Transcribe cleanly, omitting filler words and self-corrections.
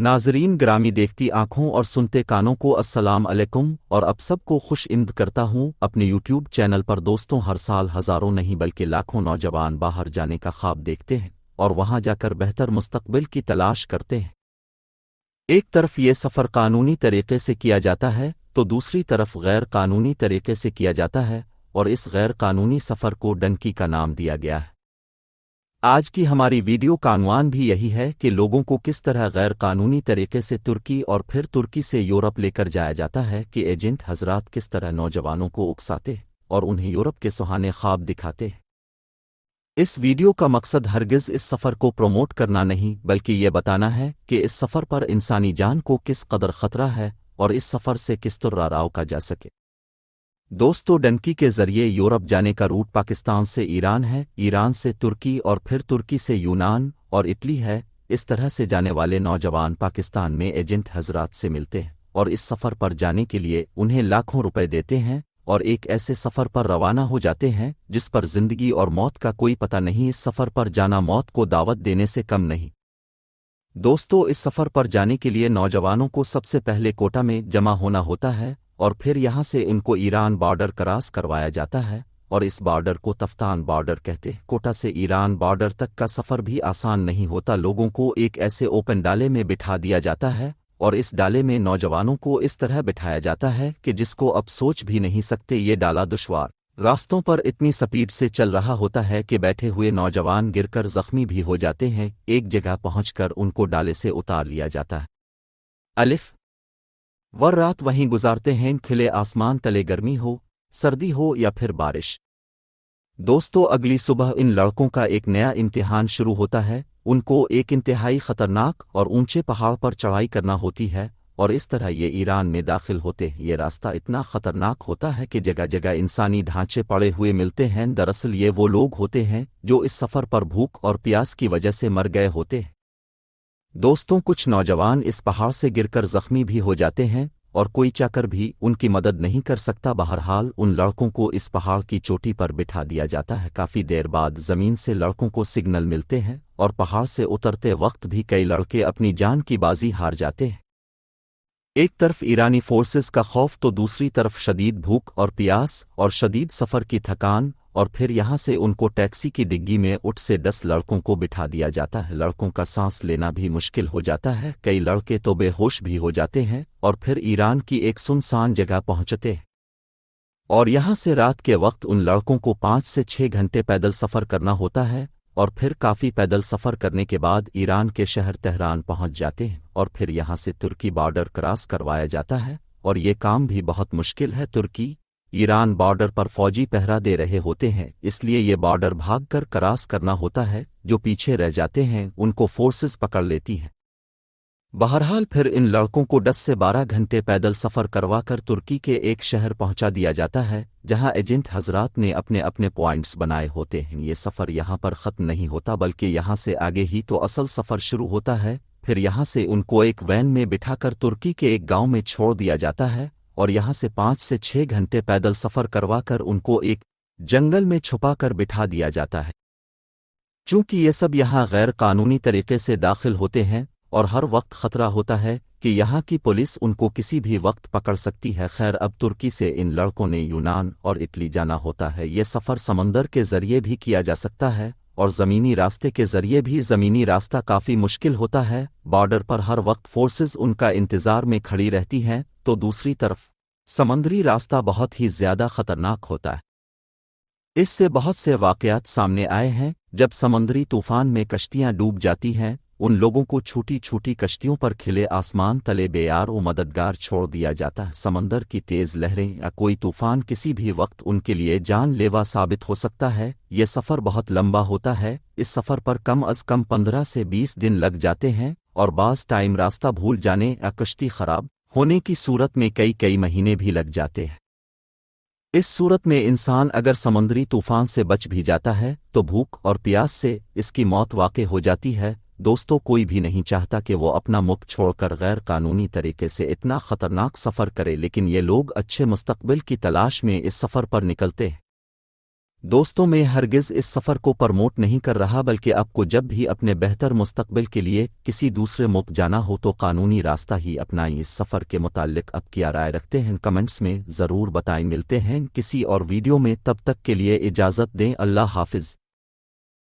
नाज़रीन ग्रामी देखती आंखों और सुनते कानों को अस्सलाम अलैकुम और अब सबको खुश इम्द करता हूँ अपने यूट्यूब चैनल पर। दोस्तों, हर साल हज़ारों नहीं बल्कि लाखों नौजवान बाहर जाने का ख्वाब देखते हैं और वहां जाकर बेहतर मुस्तकबिल की तलाश करते हैं। एक तरफ ये सफ़र कानूनी तरीके से किया जाता है तो दूसरी तरफ गैर कानूनी तरीके से किया जाता है, और इस गैर कानूनी सफ़र को डंकी का नाम दिया गया है। आज की हमारी वीडियो का उन्वान भी यही है कि लोगों को किस तरह गैर कानूनी तरीके से तुर्की और फिर तुर्की से यूरोप लेकर जाया जाता है, कि एजेंट हजरात किस तरह नौजवानों को उकसाते और उन्हें यूरोप के सुहाने ख्वाब दिखाते। इस वीडियो का मकसद हरगिज़ इस सफ़र को प्रमोट करना नहीं, बल्कि ये बताना है कि इस सफ़र पर इंसानी जान को किस कदर ख़तरा है और इस सफ़र से किस तरह रोका जा सके। दोस्तों, डंकी के ज़रिए यूरोप जाने का रूट पाकिस्तान से ईरान है, ईरान से तुर्की और फिर तुर्की से यूनान और इटली है। इस तरह से जाने वाले नौजवान पाकिस्तान में एजेंट हजरात से मिलते हैं और इस सफ़र पर जाने के लिए उन्हें लाखों रुपए देते हैं और एक ऐसे सफ़र पर रवाना हो जाते हैं जिस पर ज़िंदगी और मौत का कोई पता नहीं। इस सफ़र पर जाना मौत को दावत देने से कम नहीं। दोस्तों, इस सफ़र पर जाने के लिए नौजवानों को सबसे पहले कोटा में जमा होना होता है और फिर यहाँ से इनको ईरान बॉर्डर क्रॉस करवाया जाता है और इस बॉर्डर को तफ्तान बॉर्डर कहते हैं। कोटा से ईरान बॉर्डर तक का सफ़र भी आसान नहीं होता। लोगों को एक ऐसे ओपन डाले में बिठा दिया जाता है और इस डाले में नौजवानों को इस तरह बिठाया जाता है कि जिसको अब सोच भी नहीं सकते। ये डाला दुश्वार रास्तों पर इतनी स्पीड से चल रहा होता है कि बैठे हुए नौजवान गिरकर जख्मी भी हो जाते हैं। एक जगह पहुंचकर उनको डाले से उतार लिया जाता है। अलिफ वर रात वहीं गुजारते हैं, खिले आसमान तले, गर्मी हो, सर्दी हो या फिर बारिश। दोस्तों, अगली सुबह इन लड़कों का एक नया इम्तिहान शुरू होता है। उनको एक इंतहाई खतरनाक और ऊंचे पहाड़ पर चढ़ाई करना होती है और इस तरह ये ईरान में दाखिल होते हैं। ये रास्ता इतना खतरनाक होता है कि जगह जगह इंसानी ढांचे पड़े हुए मिलते हैं। दरअसल ये वो लोग होते हैं जो इस सफ़र पर भूख और प्यास की वजह से मर गए होते हैं। दोस्तों, कुछ नौजवान इस पहाड़ से गिरकर जख्मी भी हो जाते हैं और कोई चाकर भी उनकी मदद नहीं कर सकता। बहरहाल उन लड़कों को इस पहाड़ की चोटी पर बिठा दिया जाता है। काफ़ी देर बाद ज़मीन से लड़कों को सिग्नल मिलते हैं और पहाड़ से उतरते वक्त भी कई लड़के अपनी जान की बाजी हार जाते हैं। एक तरफ ईरानी फोर्सेस का खौफ तो दूसरी तरफ शदीद भूख और प्यास और शदीद सफ़र की थकान, और फिर यहाँ से उनको टैक्सी की डिग्गी में 8 से 10 लड़कों को बिठा दिया जाता है। लड़कों का सांस लेना भी मुश्किल हो जाता है। कई लड़के तो बेहोश भी हो जाते हैं और फिर ईरान की एक सुनसान जगह पहुंचते हैं और यहाँ से रात के वक्त उन लड़कों को 5 से 6 घंटे पैदल सफ़र करना होता है और फिर काफ़ी पैदल सफ़र करने के बाद ईरान के शहर तेहरान पहुंच जाते हैं और फिर यहाँ से तुर्की बॉर्डर क्रॉस करवाया जाता है और ये काम भी बहुत मुश्किल है। तुर्की ईरान बॉर्डर पर फौजी पहरा दे रहे होते हैं, इसलिए ये बॉर्डर भागकर क्रॉस करना होता है। जो पीछे रह जाते हैं उनको फोर्सेस पकड़ लेती हैं। बहरहाल फिर इन लड़कों को 10 से 12 घंटे पैदल सफ़र करवाकर तुर्की के एक शहर पहुंचा दिया जाता है जहां एजेंट हजरात ने अपने अपने पॉइंट्स बनाए होते हैं। ये सफ़र यहाँ पर ख़त्म नहीं होता, बल्कि यहाँ से आगे ही तो असल सफ़र शुरू होता है। फिर यहाँ से उनको एक वैन में बिठाकर तुर्की के एक गाँव में छोड़ दिया जाता है और यहाँ से 5 से 6 घंटे पैदल सफ़र करवाकर उनको एक जंगल में छुपा कर बिठा दिया जाता है। चूँकि ये सब यहाँ गैर कानूनी तरीके से दाखिल होते हैं और हर वक्त ख़तरा होता है कि यहाँ की पुलिस उनको किसी भी वक्त पकड़ सकती है। खैर, अब तुर्की से इन लड़कों ने यूनान और इटली जाना होता है। ये सफ़र समंदर के ज़रिए भी किया जा सकता है और ज़मीनी रास्ते के ज़रिए भी। ज़मीनी रास्ता काफ़ी मुश्किल होता है। बॉर्डर पर हर वक्त फोर्सेस उनका इंतज़ार में खड़ी रहती हैं, तो दूसरी तरफ समंदरी रास्ता बहुत ही ज़्यादा ख़तरनाक होता है। इससे बहुत से वाक़यात सामने आए हैं। जब समंदरी तूफ़ान में कश्तियाँ डूब जाती हैं, उन लोगों को छोटी छोटी कश्तियों पर खिले आसमान तले बेयार व मददगार छोड़ दिया जाता है। समंदर की तेज़ लहरें या कोई तूफ़ान किसी भी वक्त उनके लिए जानलेवा साबित हो सकता है। ये सफ़र बहुत लंबा होता है। इस सफ़र पर कम अज़ कम 15 से 20 दिन लग जाते हैं और बाज़ टाइम रास्ता भूल जाने या कश्ती ख़राब होने की सूरत में कई महीने भी लग जाते हैं। इस सूरत में इंसान अगर समंदरी तूफ़ान से बच भी जाता है तो भूख और प्यास से इसकी मौत वाक़ई हो जाती है। दोस्तों, कोई भी नहीं चाहता कि वो अपना मुल्क छोड़कर गैर कानूनी तरीके से इतना ख़तरनाक सफ़र करे, लेकिन ये लोग अच्छे मुस्तकबिल की तलाश में इस सफ़र पर निकलते हैं। دوستوں میں ہرگز اس سفر کو پرموٹ نہیں کر رہا، بلکہ آپ کو جب بھی اپنے بہتر مستقبل کے لیے کسی دوسرے ملک جانا ہو تو قانونی راستہ ہی اپنائیں۔ اس سفر کے متعلق آپ کیا رائے رکھتے ہیں کمنٹس میں ضرور بتائیں۔ ملتے ہیں کسی اور ویڈیو میں، تب تک کے لیے اجازت دیں، اللہ حافظ۔